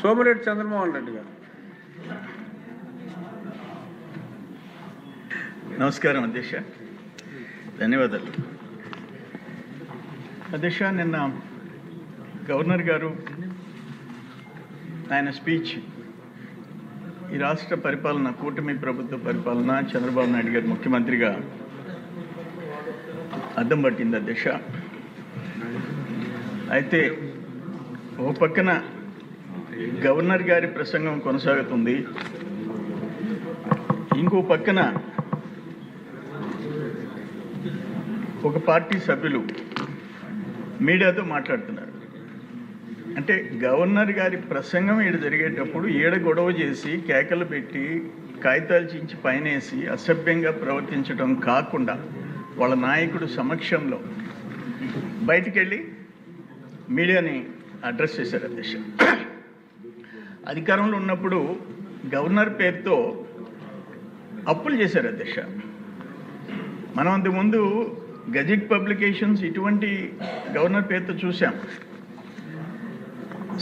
సోమిరెడ్డి చంద్రమోహన్ రెడ్డి గారు. నమస్కారం అధ్యక్ష, ధన్యవాదాలు. అధ్యక్ష, నిన్న గవర్నర్ గారు ఆయన స్పీచ్ ఈ రాష్ట్ర పరిపాలన, కూటమి ప్రభుత్వ పరిపాలన, చంద్రబాబు నాయుడు గారు ముఖ్యమంత్రిగా అద్దం పట్టింది అధ్యక్ష. అయితే ఓ పక్కన గవర్నర్ గారి ప్రసంగం కొనసాగుతుంది, ఇంకో పక్కన ఒక పార్టీ సభ్యులు మీడియాతో మాట్లాడుతున్నారు. అంటే గవర్నర్ గారి ప్రసంగం ఈడ జరిగేటప్పుడు ఈడ గొడవ చేసి కేకలు పెట్టి కాగితాలు చించి పైనేసి అసభ్యంగా ప్రవర్తించడం కాకుండా వాళ్ళ నాయకుడు సమక్షంలో బయటికి వెళ్ళి మీడియాని అడ్రస్ చేశారు అధ్యక్ష. అధికారంలో ఉన్నప్పుడు గవర్నర్ పేరుతో అప్పులు చేశారు అధ్యక్ష. మనం అంతకుముందు గజెట్ పబ్లికేషన్స్ ఇటువంటి గవర్నర్ పేరుతో చూసాం.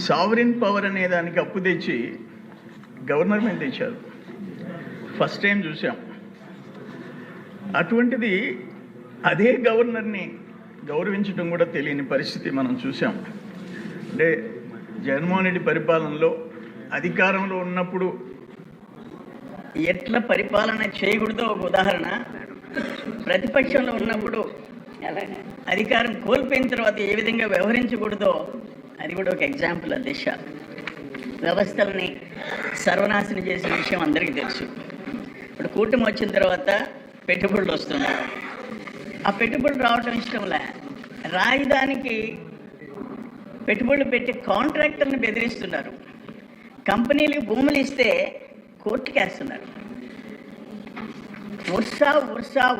సావరిన్ పవర్ అనే దానికి అప్పు తెచ్చి గవర్నర్ మీద తెచ్చారు, ఫస్ట్ టైం చూసాం. అటువంటిది అదే గవర్నర్ని గౌరవించడం కూడా తెలియని పరిస్థితి మనం చూసాం. అంటే జగన్మోహన్ రెడ్డి పరిపాలనలో అధికారంలో ఉన్నప్పుడు ఎట్లా పరిపాలన చేయకూడదో ఒక ఉదాహరణ, ప్రతిపక్షంలో ఉన్నప్పుడు అధికారం కోల్పోయిన తర్వాత ఏ విధంగా వ్యవహరించకూడదో అది కూడా ఒక ఎగ్జాంపుల్ అధ్యక్ష. వ్యవస్థలని సర్వనాశనం చేసిన విషయం అందరికీ తెలుసు. ఇప్పుడు కూటమి వచ్చిన తర్వాత పెట్టుబడులు వస్తున్నాయి. ఆ పెట్టుబడులు రావటం ఇష్టంలే, రాజధానికి పెట్టుబడులు పెట్టి కాంట్రాక్టర్ని బెదిరిస్తున్నారు. కంపెనీలకు భూములు ఇస్తే కోర్టుకి వేస్తున్నారు.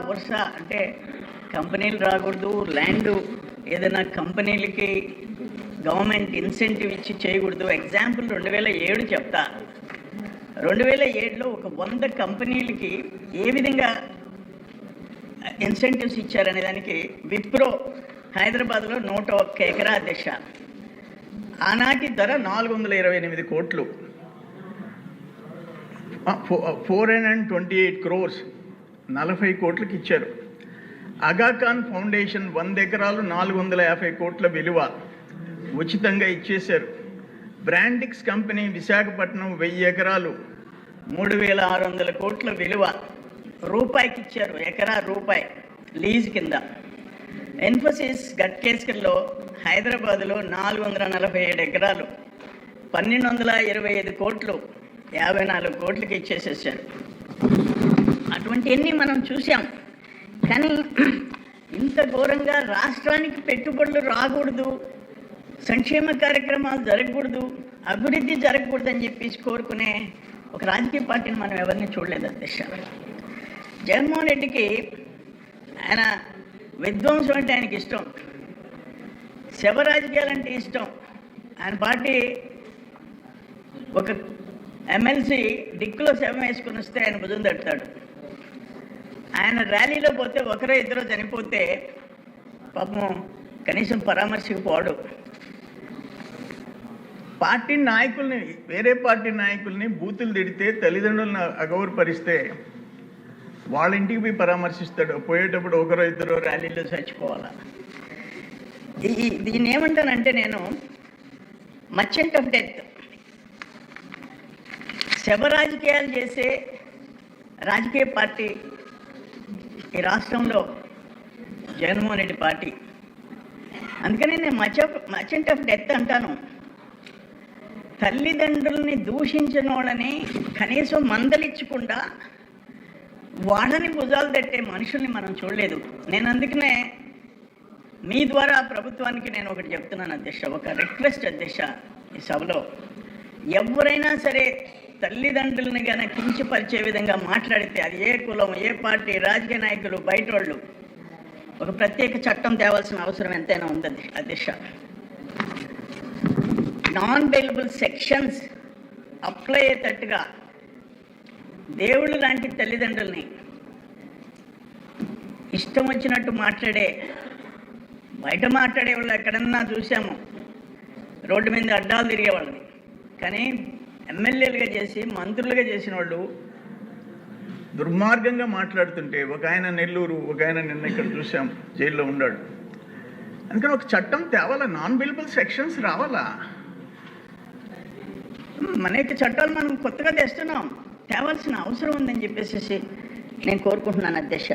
వరుస అంటే కంపెనీలు రాకూడదు, ల్యాండ్ ఏదైనా కంపెనీలకి గవర్నమెంట్ ఇన్సెంటివ్ ఇచ్చి చేయకూడదు. ఎగ్జాంపుల్ 2007 చెప్తా. 2007లో ఒక 100 కంపెనీలకి ఏ విధంగా ఇన్సెంటివ్స్ ఇచ్చారనే దానికి విప్రో హైదరాబాద్లో 101 ఎకరా అధ్యక్ష. ఆనాటి ధర 428 కోట్లు, 428 crores, 40 కోట్లకి ఇచ్చారు. అగాఖాన్ ఫౌండేషన్ 100 ఎకరాలు 450 కోట్ల విలువ ఉచితంగా ఇచ్చేశారు. బ్రాండిక్స్ కంపెనీ విశాఖపట్నం 1000 ఎకరాలు 3600 కోట్ల విలువ రూపాయికి ఇచ్చారు, ఎకరా రూపాయి లీజ్ కింద. ఇన్ఫోసిస్ గట్కేస్కర్లో హైదరాబాదులో 447 ఎకరాలు 1225 కోట్లు 54 కోట్లకి ఇచ్చేసేసారు. అటువంటివన్నీ మనం చూసాం. కానీ ఇంత ఘోరంగా రాష్ట్రానికి పెట్టుబడులు రాకూడదు, సంక్షేమ కార్యక్రమాలు జరగకూడదు, అభివృద్ధి జరగకూడదు అని చెప్పేసి కోరుకునే ఒక రాజకీయ పార్టీని మనం ఎవరిని చూడలేదు అధ్యక్ష. జగన్మోహన్ రెడ్డికి ఆయన విధ్వంసం అంటే ఆయనకి ఇష్టం, శవ రాజకీయాలంటే ఇష్టం. ఆయన పార్టీ ఒక ఎమ్మెల్సీ డిక్కులో శవం వేసుకుని వస్తే ఆయన భుజం తడతాడు. ఆయన ర్యాలీలో పోతే ఒకరో ఇద్దరో చనిపోతే పాపం కనీసం పరామర్శకు పోడు. పార్టీ నాయకుల్ని, వేరే పార్టీ నాయకుల్ని బూతులు తిడితే, తల్లిదండ్రులను అగౌరవపరిస్తే వాళ్ళ ఇంటికి పోయి పరామర్శిస్తాడు. పోయేటప్పుడు ఒకరో ఇద్దరో ర్యాలీలో చచ్చిపోవాలా. దీన్ని ఏమంటానంటే నేను మర్చెంట్ ఆఫ్ డెత్. శవ రాజకీయాలు చేసే రాజకీయ పార్టీ ఈ రాష్ట్రంలో జగన్మోహన్ రెడ్డి పార్టీ. అందుకని నేను మర్చెంట్ ఆఫ్ డెత్ అంటాను. తల్లిదండ్రుల్ని దూషించిన వాళ్ళని కనీసం మందలిచ్చకుండా వాళ్ళని భుజాలు తట్టే మనుషుల్ని మనం చూడలేదు. నేను అందుకనే మీ ద్వారా ప్రభుత్వానికి నేను ఒకటి చెప్తున్నాను అధ్యక్ష, ఒక రిక్వెస్ట్ అధ్యక్ష. ఈ సభలో ఎవరైనా సరే తల్లిదండ్రులని కనుక కించపరిచే విధంగా మాట్లాడితే, అది ఏ కులం, ఏ పార్టీ, రాజకీయ నాయకులు, బయట వాళ్ళు, ఒక ప్రత్యేక చట్టం తేవాల్సిన అవసరం ఎంతైనా ఉంది అధ్యక్ష. నాన్ బెయిలబుల్ సెక్షన్స్ అప్లై అయ్యేటట్టుగా దేవుళ్ళు లాంటి తల్లిదండ్రుల్ని ఇష్టం వచ్చినట్టు మాట్లాడే, బయట మాట్లాడే వాళ్ళు ఎక్కడన్నా చూసాము, రోడ్డు మీద అడ్డాలు తిరిగే వాళ్ళని. కానీ ఎమ్మెల్యేలుగా చేసి మంత్రులుగా చేసిన వాళ్ళు దుర్మార్గంగా మాట్లాడుతుంటే ఒక ఆయన నెల్లూరు, ఒక ఆయన నిన్న ఇక్కడ చూసాం జైల్లో ఉన్నాడు. అందుకని ఒక చట్టం తేవాలా, నాన్ బిలబుల్ సెక్షన్స్ రావాలా. అనేక చట్టాలు మనం కొత్తగా తెస్తున్నాం, తేవాల్సిన అవసరం ఉందని చెప్పేసి నేను కోరుకుంటున్నాను అధ్యక్ష.